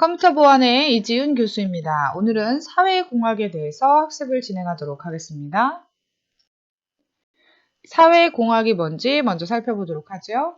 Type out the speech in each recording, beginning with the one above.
컴퓨터 보안의 이지은 교수입니다. 오늘은 사회공학에 대해서 학습을 진행하도록 하겠습니다. 사회공학이 뭔지 먼저 살펴보도록 하죠.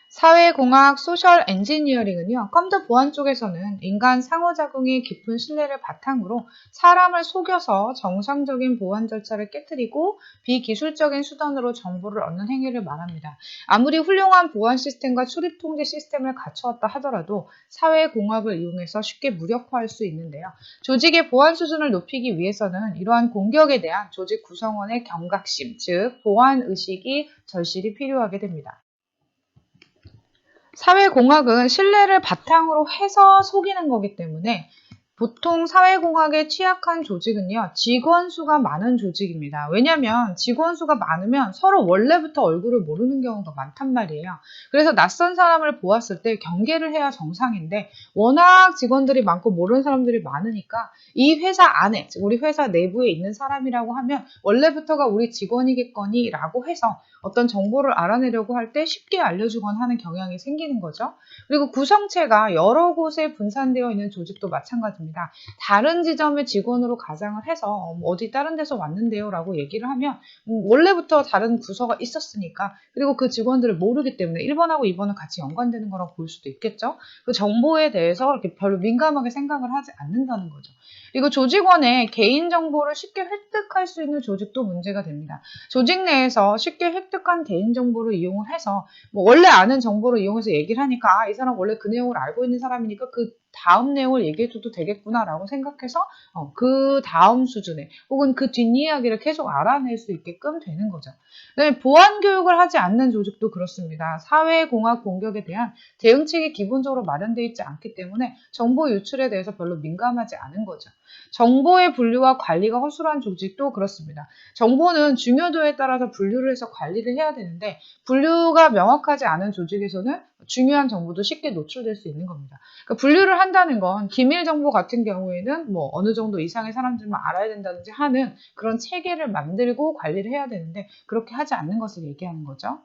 사회공학 소셜 엔지니어링은요, 컴퓨터 보안 쪽에서는 인간 상호작용의 깊은 신뢰를 바탕으로 사람을 속여서 정상적인 보안 절차를 깨뜨리고 비기술적인 수단으로 정보를 얻는 행위를 말합니다. 아무리 훌륭한 보안 시스템과 출입 통제 시스템을 갖추었다 하더라도 사회공학을 이용해서 쉽게 무력화할 수 있는데요. 조직의 보안 수준을 높이기 위해서는 이러한 공격에 대한 조직 구성원의 경각심, 즉 보안 의식이 절실히 필요하게 됩니다. 사회공학은 신뢰를 바탕으로 해서 속이는 거기 때문에 보통 사회공학에 취약한 조직은요, 직원 수가 많은 조직입니다. 왜냐하면 직원 수가 많으면 서로 원래부터 얼굴을 모르는 경우가 많단 말이에요. 그래서 낯선 사람을 보았을 때 경계를 해야 정상인데 워낙 직원들이 많고 모르는 사람들이 많으니까 이 회사 안에, 즉 우리 회사 내부에 있는 사람이라고 하면 원래부터가 우리 직원이겠거니 라고 해서 어떤 정보를 알아내려고 할 때 쉽게 알려주곤 하는 경향이 생기는 거죠. 그리고 구성체가 여러 곳에 분산되어 있는 조직도 마찬가지입니다. 다른 지점의 직원으로 가장을 해서 어디 다른 데서 왔는데요 라고 얘기를 하면 원래부터 다른 부서가 있었으니까, 그리고 그 직원들을 모르기 때문에 1번하고 2번은 같이 연관되는 거라고 볼 수도 있겠죠. 그 정보에 대해서 이렇게 별로 민감하게 생각을 하지 않는다는 거죠. 그리고 조직원의 개인정보를 쉽게 획득할 수 있는 조직도 문제가 됩니다. 조직 내에서 쉽게 획득한 개인정보를 이용을 해서 원래 아는 정보를 이용해서 얘기를 하니까 이 사람 원래 그 내용을 알고 있는 사람이니까 그 다음 내용을 얘기해줘도 되겠구나라고 생각해서 그 다음 수준에 혹은 그 뒷이야기를 계속 알아낼 수 있게끔 되는 거죠. 그다음에 보안 교육을 하지 않는 조직도 그렇습니다. 사회공학 공격에 대한 대응책이 기본적으로 마련되어 있지 않기 때문에 정보 유출에 대해서 별로 민감하지 않은 거죠. 정보의 분류와 관리가 허술한 조직도 그렇습니다. 정보는 중요도에 따라서 분류를 해서 관리를 해야 되는데 분류가 명확하지 않은 조직에서는 중요한 정보도 쉽게 노출될 수 있는 겁니다. 그러니까 분류를 한다는 건 기밀 정보 같은 경우에는 어느 정도 이상의 사람들만 알아야 된다든지 하는 그런 체계를 만들고 관리를 해야 되는데 그렇게 하지 않는 것을 얘기하는 거죠.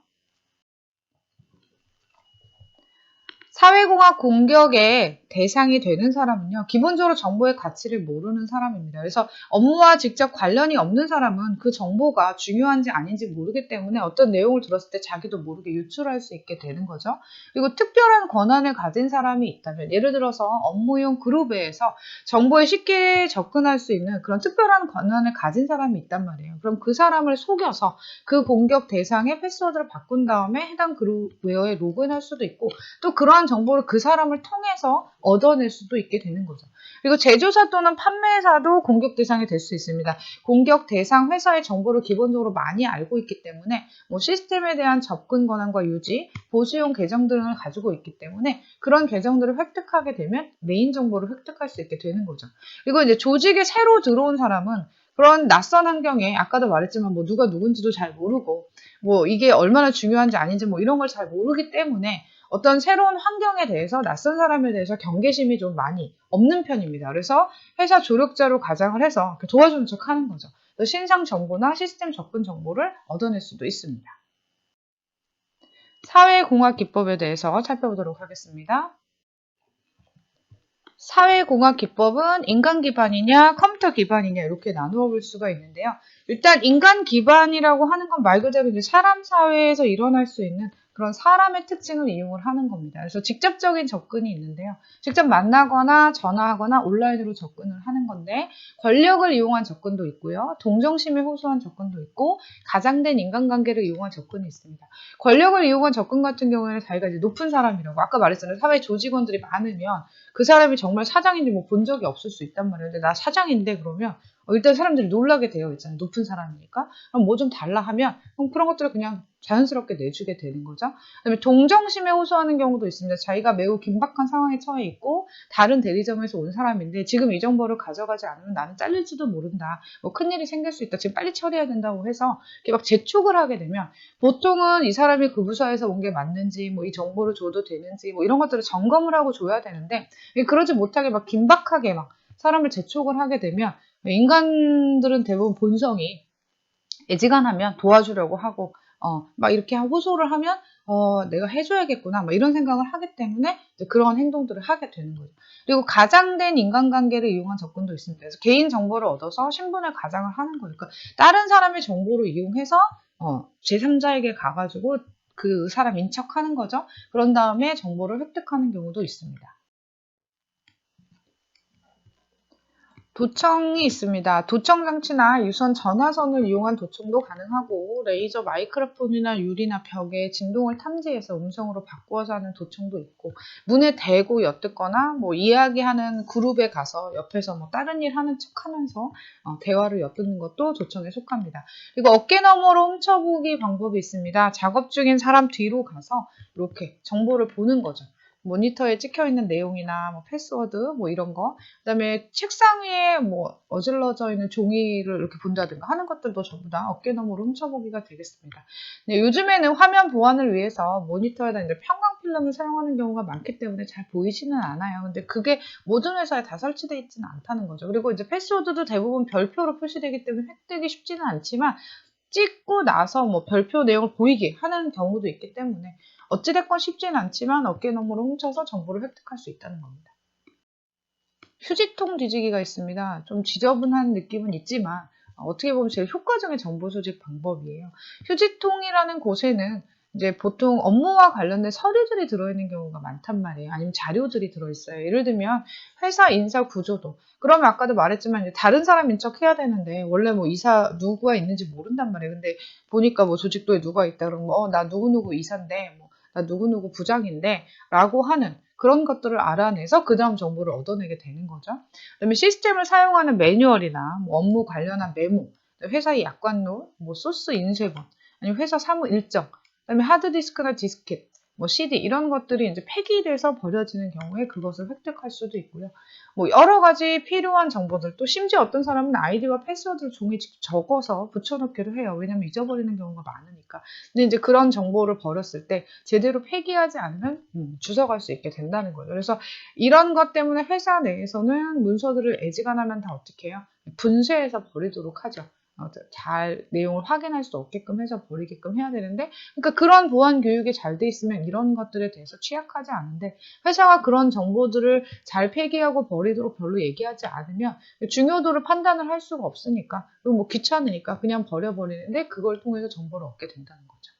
사회공학 공격의 대상이 되는 사람은요, 기본적으로 정보의 가치를 모르는 사람입니다. 그래서 업무와 직접 관련이 없는 사람은 그 정보가 중요한지 아닌지 모르기 때문에 어떤 내용을 들었을 때 자기도 모르게 유출할 수 있게 되는 거죠. 그리고 특별한 권한을 가진 사람이 있다면, 예를 들어서 업무용 그룹에서 정보에 쉽게 접근할 수 있는 그런 특별한 권한을 가진 사람이 있단 말이에요. 그럼 그 사람을 속여서 그 공격 대상의 패스워드를 바꾼 다음에 해당 그룹 웨어에 로그인할 수도 있고, 또 그러한 정보를 그 사람을 통해서 얻어낼 수도 있게 되는 거죠. 그리고 제조사 또는 판매사도 공격 대상이 될 수 있습니다. 공격 대상 회사의 정보를 기본적으로 많이 알고 있기 때문에 시스템에 대한 접근 권한과 유지, 보수용 계정 등을 가지고 있기 때문에 그런 계정들을 획득하게 되면 메인 정보를 획득할 수 있게 되는 거죠. 그리고 이제 조직에 새로 들어온 사람은 그런 낯선 환경에 아까도 말했지만 누가 누군지도 잘 모르고 이게 얼마나 중요한지 아닌지 이런 걸 잘 모르기 때문에 어떤 새로운 환경에 대해서 낯선 사람에 대해서 경계심이 좀 많이 없는 편입니다. 그래서 회사 조력자로 가장을 해서 도와주는 척 하는 거죠. 신상 정보나 시스템 접근 정보를 얻어낼 수도 있습니다. 사회공학 기법에 대해서 살펴보도록 하겠습니다. 사회공학 기법은 인간 기반이냐 컴퓨터 기반이냐 이렇게 나누어 볼 수가 있는데요. 일단 인간 기반이라고 하는 건 말 그대로 이제 사람 사회에서 일어날 수 있는 그런 사람의 특징을 이용을 하는 겁니다. 그래서 직접적인 접근이 있는데요. 직접 만나거나 전화하거나 온라인으로 접근을 하는 건데 권력을 이용한 접근도 있고요. 동정심에 호소한 접근도 있고 가장된 인간관계를 이용한 접근이 있습니다. 권력을 이용한 접근 같은 경우에는 자기가 이제 높은 사람이라고 아까 말했잖아요. 사회 조직원들이 많으면 그 사람이 정말 사장인지 본 적이 없을 수 있단 말이에요. 근데 나 사장인데 그러면 일단 사람들이 놀라게 돼요. 있잖아요. 높은 사람이니까. 그럼 좀 달라 하면 그런 것들을 그냥 자연스럽게 내주게 되는 거죠. 그다음에 동정심에 호소하는 경우도 있습니다. 자기가 매우 긴박한 상황에 처해 있고 다른 대리점에서 온 사람인데 지금 이 정보를 가져가지 않으면 나는 잘릴지도 모른다. 큰일이 생길 수 있다. 지금 빨리 처리해야 된다고 해서 이렇게 막 재촉을 하게 되면 보통은 이 사람이 그 부서에서 온 게 맞는지 이 정보를 줘도 되는지 이런 것들을 점검을 하고 줘야 되는데 그러지 못하게 막 긴박하게 막 사람을 재촉을 하게 되면 인간들은 대부분 본성이 애지간하면 도와주려고 하고 막 이렇게 호소를 하면 내가 해줘야겠구나, 뭐 이런 생각을 하기 때문에 이제 그런 행동들을 하게 되는 거죠. 그리고 가장된 인간관계를 이용한 접근도 있습니다. 그래서 개인 정보를 얻어서 신분을 가장을 하는 거예요. 그러니까 다른 사람의 정보를 이용해서 제3자에게 가가지고 그 사람 인척하는 거죠. 그런 다음에 정보를 획득하는 경우도 있습니다. 도청이 있습니다. 도청 장치나 유선 전화선을 이용한 도청도 가능하고, 레이저 마이크로폰이나 유리나 벽에 진동을 탐지해서 음성으로 바꾸어서 하는 도청도 있고, 문에 대고 엿듣거나 뭐 이야기하는 그룹에 가서 옆에서 뭐 다른 일 하는 척 하면서 대화를 엿듣는 것도 도청에 속합니다. 그리고 어깨너머로 훔쳐보기 방법이 있습니다. 작업 중인 사람 뒤로 가서 이렇게 정보를 보는 거죠. 모니터에 찍혀있는 내용이나 뭐 패스워드 뭐 이런 거, 그다음에 책상 위에 뭐 어질러져 있는 종이를 이렇게 본다든가 하는 것들도 전부 다 어깨너머로 훔쳐보기가 되겠습니다. 네, 요즘에는 화면 보안을 위해서 모니터에다 이제 편광 필름을 사용하는 경우가 많기 때문에 잘 보이지는 않아요. 근데 그게 모든 회사에 다 설치되어 있지는 않다는 거죠. 그리고 이제 패스워드도 대부분 별표로 표시되기 때문에 획득이 쉽지는 않지만, 찍고 나서 뭐 별표 내용을 보이게 하는 경우도 있기 때문에 어찌됐건 쉽지는 않지만 어깨너머로 훔쳐서 정보를 획득할 수 있다는 겁니다. 휴지통 뒤지기가 있습니다. 좀 지저분한 느낌은 있지만 어떻게 보면 제일 효과적인 정보 수집 방법이에요. 휴지통이라는 곳에는 이제 보통 업무와 관련된 서류들이 들어있는 경우가 많단 말이에요. 아니면 자료들이 들어있어요. 예를 들면 회사 인사 구조도. 그러면 아까도 말했지만 이제 다른 사람 인척해야 되는데 원래 뭐 이사 누구가 있는지 모른단 말이에요. 근데 보니까 뭐 조직도에 누가 있다 그러면 나 누구누구 이사인데 뭐 나 누구누구 부장인데 라고 하는 그런 것들을 알아내서 그 다음 정보를 얻어내게 되는 거죠. 그다음에 시스템을 사용하는 매뉴얼이나 뭐 업무 관련한 메모, 회사의 약관론, 뭐 소스 인쇄본, 아니면 회사 사무 일정, 그다음에 하드디스크나 디스켓, 뭐 CD 이런 것들이 이제 폐기돼서 버려지는 경우에 그것을 획득할 수도 있고요. 뭐 여러 가지 필요한 정보들, 또 심지어 어떤 사람은 아이디와 패스워드를 종이에 직접 적어서 붙여놓기도 해요. 왜냐면 잊어버리는 경우가 많으니까. 근데 이제 그런 정보를 버렸을 때 제대로 폐기하지 않으면 주워갈 수 있게 된다는 거죠. 그래서 이런 것 때문에 회사 내에서는 문서들을 애지간하면 다 어떻게 해요? 분쇄해서 버리도록 하죠. 잘 내용을 확인할 수 없게끔 해서 버리게끔 해야 되는데, 그러니까 그런 보안 교육이 잘 돼 있으면 이런 것들에 대해서 취약하지 않은데, 회사가 그런 정보들을 잘 폐기하고 버리도록 별로 얘기하지 않으면 중요도를 판단을 할 수가 없으니까, 그리고 뭐 귀찮으니까 그냥 버려버리는데 그걸 통해서 정보를 얻게 된다는 거죠.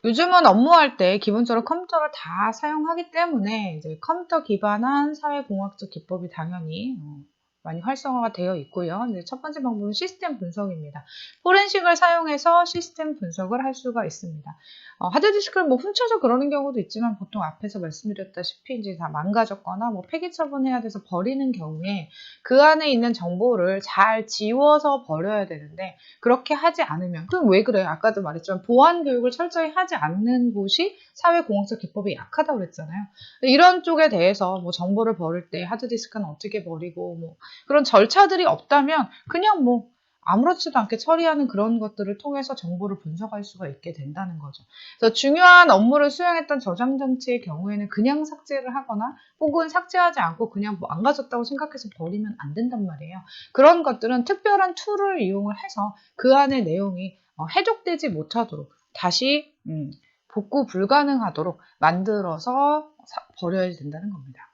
요즘은 업무할 때 기본적으로 컴퓨터를 다 사용하기 때문에 이제 컴퓨터 기반한 사회공학적 기법이 당연히 많이 활성화가 되어 있고요. 이제 첫 번째 방법은 시스템 분석입니다. 포렌식을 사용해서 시스템 분석을 할 수가 있습니다. 하드디스크를 뭐 훔쳐서 그러는 경우도 있지만 보통 앞에서 말씀드렸다시피 이제 다 망가졌거나 뭐 폐기 처분해야 돼서 버리는 경우에 그 안에 있는 정보를 잘 지워서 버려야 되는데, 그렇게 하지 않으면, 그럼 왜 그래요? 아까도 말했지만 보안 교육을 철저히 하지 않는 곳이 사회공학적 기법이 약하다고 그랬잖아요. 이런 쪽에 대해서 뭐 정보를 버릴 때 하드디스크는 어떻게 버리고 뭐 그런 절차들이 없다면 그냥 뭐 아무렇지도 않게 처리하는 그런 것들을 통해서 정보를 분석할 수가 있게 된다는 거죠. 그래서 중요한 업무를 수행했던 저장 장치의 경우에는 그냥 삭제를 하거나 혹은 삭제하지 않고 그냥 뭐 안 가졌다고 생각해서 버리면 안 된단 말이에요. 그런 것들은 특별한 툴을 이용을 해서 그 안의 내용이 해독되지 못하도록 다시 복구 불가능하도록 만들어서 버려야 된다는 겁니다.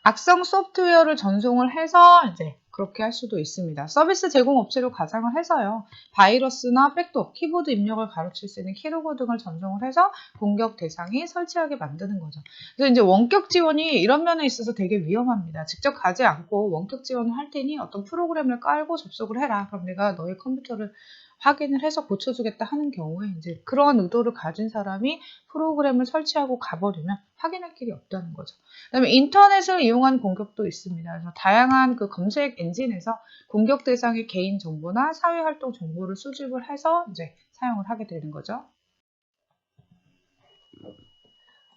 악성 소프트웨어를 전송을 해서 이제 그렇게 할 수도 있습니다. 서비스 제공 업체로 가장을 해서요. 바이러스나 백도어, 키보드 입력을 가로칠 수 있는 키로그 등을 전송을 해서 공격 대상이 설치하게 만드는 거죠. 그래서 이제 원격 지원이 이런 면에 있어서 되게 위험합니다. 직접 가지 않고 원격 지원을 할 테니 어떤 프로그램을 깔고 접속을 해라. 그럼 내가 너의 컴퓨터를 확인을 해서 고쳐주겠다 하는 경우에 이제 그런 의도를 가진 사람이 프로그램을 설치하고 가버리면 확인할 길이 없다는 거죠. 그다음에 인터넷을 이용한 공격도 있습니다. 그래서 다양한 그 검색 엔진에서 공격 대상의 개인 정보나 사회 활동 정보를 수집을 해서 이제 사용을 하게 되는 거죠.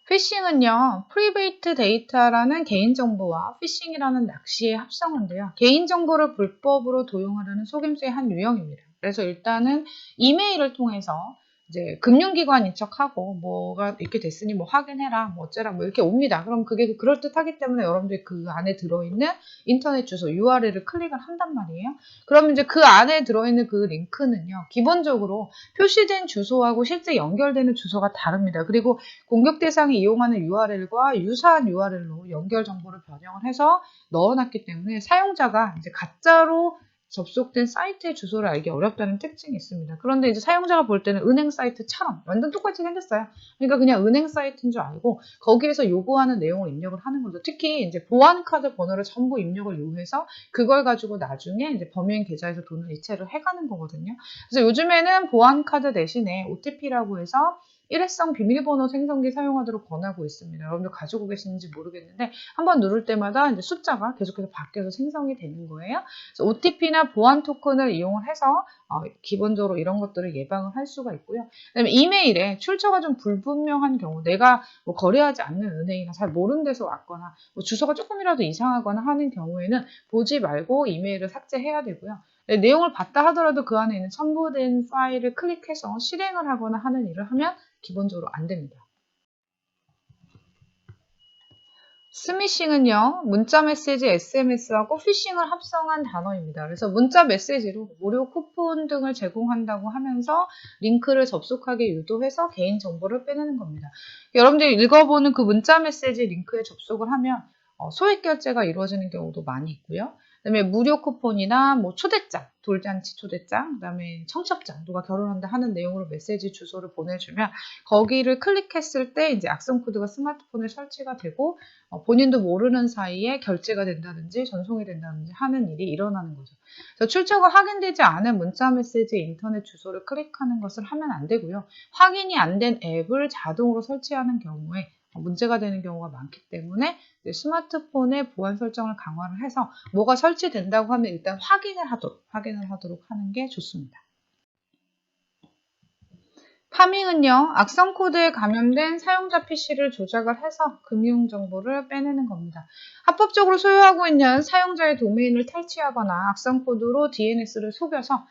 피싱은요, 프리베이트 데이터라는 개인정보와 피싱이라는 낚시의 합성어인데요. 개인정보를 불법으로 도용하려는 속임수의 한 유형입니다. 그래서 일단은 이메일을 통해서 이제 금융기관인 척하고 뭐가 이렇게 됐으니 뭐 확인해라 뭐 어쩌라 뭐 이렇게 옵니다. 그럼 그게 그럴듯하기 때문에 여러분들이 그 안에 들어있는 인터넷 주소 URL을 클릭을 한단 말이에요. 그러면 이제 그 안에 들어있는 그 링크는요. 기본적으로 표시된 주소하고 실제 연결되는 주소가 다릅니다. 그리고 공격 대상이 이용하는 URL과 유사한 URL로 연결 정보를 변형을 해서 넣어놨기 때문에 사용자가 이제 가짜로 접속된 사이트의 주소를 알기 어렵다는 특징이 있습니다. 그런데 이제 사용자가 볼 때는 은행 사이트처럼 완전 똑같이 생겼어요. 그러니까 그냥 은행 사이트인 줄 알고 거기에서 요구하는 내용을 입력을 하는 거죠. 특히 이제 보안카드 번호를 전부 입력을 요구해서 그걸 가지고 나중에 이제 범행 계좌에서 돈을 이체를 해가는 거거든요. 그래서 요즘에는 보안카드 대신에 OTP라고 해서 일회성 비밀번호 생성기 사용하도록 권하고 있습니다. 여러분들 가지고 계시는지 모르겠는데 한번 누를 때마다 이제 숫자가 계속해서 바뀌어서 생성이 되는 거예요. 그래서 OTP나 보안 토큰을 이용을 해서 기본적으로 이런 것들을 예방을 할 수가 있고요. 그다음에 이메일에 출처가 좀 불분명한 경우, 내가 뭐 거래하지 않는 은행이나 잘 모르는 데서 왔거나 뭐 주소가 조금이라도 이상하거나 하는 경우에는 보지 말고 이메일을 삭제해야 되고요. 네, 내용을 봤다 하더라도 그 안에 있는 첨부된 파일을 클릭해서 실행을 하거나 하는 일을 하면 기본적으로 안 됩니다. 스미싱은요, 문자 메시지 SMS하고 피싱을 합성한 단어입니다. 그래서 문자 메시지로 무료 쿠폰 등을 제공한다고 하면서 링크를 접속하게 유도해서 개인 정보를 빼내는 겁니다. 여러분들이 읽어보는 그 문자 메시지 링크에 접속을 하면 소액 결제가 이루어지는 경우도 많이 있고요. 그다음에 무료 쿠폰이나 뭐 초대장, 돌잔치 초대장, 그다음에 청첩장, 누가 결혼한다 하는 내용으로 메시지 주소를 보내주면 거기를 클릭했을 때 이제 악성 코드가 스마트폰에 설치가 되고 본인도 모르는 사이에 결제가 된다든지 전송이 된다든지 하는 일이 일어나는 거죠. 그래서 출처가 확인되지 않은 문자 메시지 인터넷 주소를 클릭하는 것을 하면 안 되고요. 확인이 안 된 앱을 자동으로 설치하는 경우에 문제가 되는 경우가 많기 때문에 스마트폰의 보안 설정을 강화를 해서 뭐가 설치된다고 하면 일단 확인을 하도록 하는 게 좋습니다. 파밍은요, 악성 코드에 감염된 사용자 PC를 조작을 해서 금융 정보를 빼내는 겁니다. 합법적으로 소유하고 있는 사용자의 도메인을 탈취하거나 악성 코드로 DNS를 속여서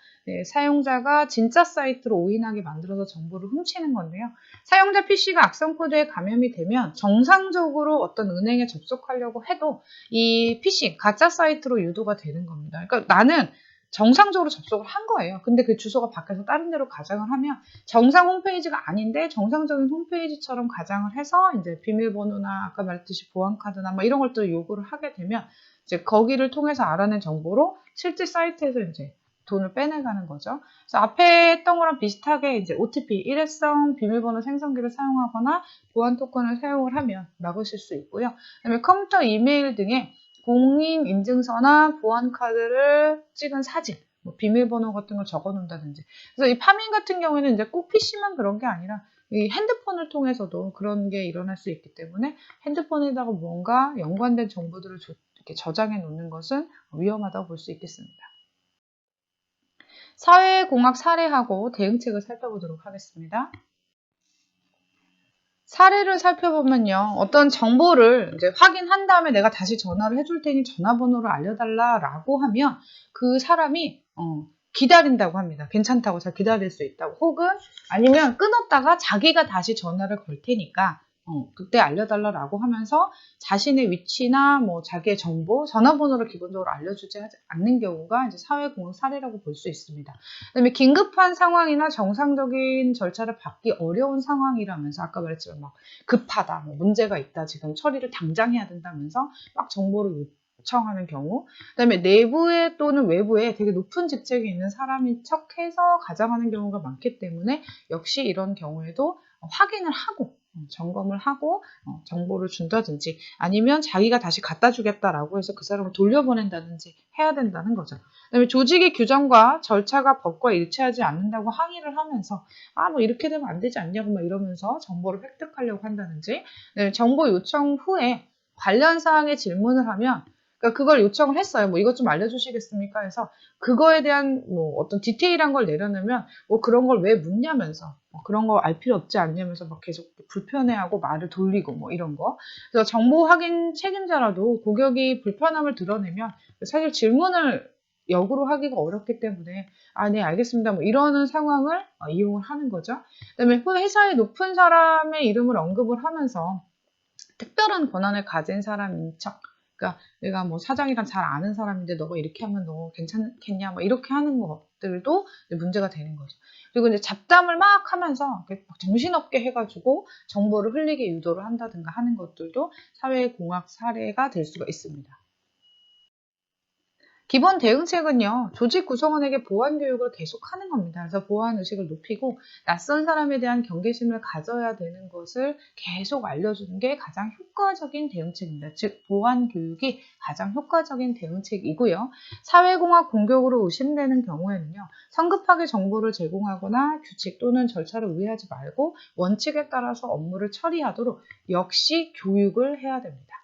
사용자가 진짜 사이트로 오인하게 만들어서 정보를 훔치는 건데요. 사용자 PC가 악성 코드에 감염이 되면 정상적으로 어떤 은행에 접속하려고 해도 이 PC, 가짜 사이트로 유도가 되는 겁니다. 그러니까 나는 정상적으로 접속을 한 거예요. 근데 그 주소가 바뀌어서 다른 데로 가장을 하면 정상 홈페이지가 아닌데 정상적인 홈페이지처럼 가장을 해서 이제 비밀번호나 아까 말했듯이 보안카드나 뭐 이런 것들을 요구를 하게 되면 이제 거기를 통해서 알아낸 정보로 실제 사이트에서 이제 돈을 빼내가는 거죠. 그래서 앞에 했던 거랑 비슷하게 이제 OTP, 일회성 비밀번호 생성기를 사용하거나 보안 토큰을 사용을 하면 막으실 수 있고요. 그다음에 컴퓨터 이메일 등에 공인인증서나 보안카드를 찍은 사진, 뭐 비밀번호 같은 걸 적어 놓는다든지. 그래서 이 파밍 같은 경우에는 이제 꼭 PC만 그런 게 아니라 이 핸드폰을 통해서도 그런 게 일어날 수 있기 때문에 핸드폰에다가 뭔가 연관된 정보들을 이렇게 저장해 놓는 것은 위험하다고 볼 수 있겠습니다. 사회공학 사례하고 대응책을 살펴보도록 하겠습니다. 사례를 살펴보면요. 어떤 정보를 이제 확인한 다음에 내가 다시 전화를 해줄 테니 전화번호를 알려달라라고 하면 그 사람이 기다린다고 합니다. 괜찮다고 잘 기다릴 수 있다고. 혹은 아니면 끊었다가 자기가 다시 전화를 걸 테니까 그때 알려달라고 하면서 자신의 위치나 뭐 자기의 정보, 전화번호를 기본적으로 알려주지 않는 경우가 이제 사회공학 사례라고 볼 수 있습니다. 그다음에 긴급한 상황이나 정상적인 절차를 밟기 어려운 상황이라면서 아까 말했지만 막 급하다, 뭐 문제가 있다, 지금 처리를 당장 해야 된다면서 막 정보를 요청하는 경우, 그다음에 내부에 또는 외부에 되게 높은 직책이 있는 사람인 척해서 가장하는 경우가 많기 때문에 역시 이런 경우에도 확인을 하고 점검을 하고 정보를 준다든지 아니면 자기가 다시 갖다 주겠다라고 해서 그 사람을 돌려보낸다든지 해야 된다는 거죠. 그다음에 조직의 규정과 절차가 법과 일치하지 않는다고 항의를 하면서 뭐 이렇게 되면 안 되지 않냐고 막 이러면서 정보를 획득하려고 한다든지, 정보 요청 후에 관련 사항에 질문을 하면 그러니까 그걸 요청을 했어요. 뭐 이것 좀 알려주시겠습니까? 해서 그거에 대한 뭐 어떤 디테일한 걸 내려놓으면 뭐 그런 걸 왜 묻냐면서 그런 거 알 필요 없지 않냐면서 막 계속 불편해하고 말을 돌리고 뭐 이런 거. 그래서 정보 확인 책임자라도 고객이 불편함을 드러내면 사실 질문을 역으로 하기가 어렵기 때문에 네, 알겠습니다. 뭐 이러는 상황을 이용을 하는 거죠. 그다음에 회사의 높은 사람의 이름을 언급을 하면서 특별한 권한을 가진 사람인 척. 그러니까 내가 뭐 사장이랑 잘 아는 사람인데 너가 이렇게 하면 너 괜찮겠냐? 뭐 이렇게 하는 것들도 문제가 되는 거죠. 그리고 이제 잡담을 막 하면서 정신없게 해가지고 정보를 흘리게 유도를 한다든가 하는 것들도 사회공학 사례가 될 수가 있습니다. 기본 대응책은요, 조직 구성원에게 보안 교육을 계속하는 겁니다. 그래서 보안 의식을 높이고 낯선 사람에 대한 경계심을 가져야 되는 것을 계속 알려주는 게 가장 효과적인 대응책입니다. 즉, 보안 교육이 가장 효과적인 대응책이고요. 사회공학 공격으로 의심되는 경우에는요, 성급하게 정보를 제공하거나 규칙 또는 절차를 우회하지 말고 원칙에 따라서 업무를 처리하도록 역시 교육을 해야 됩니다.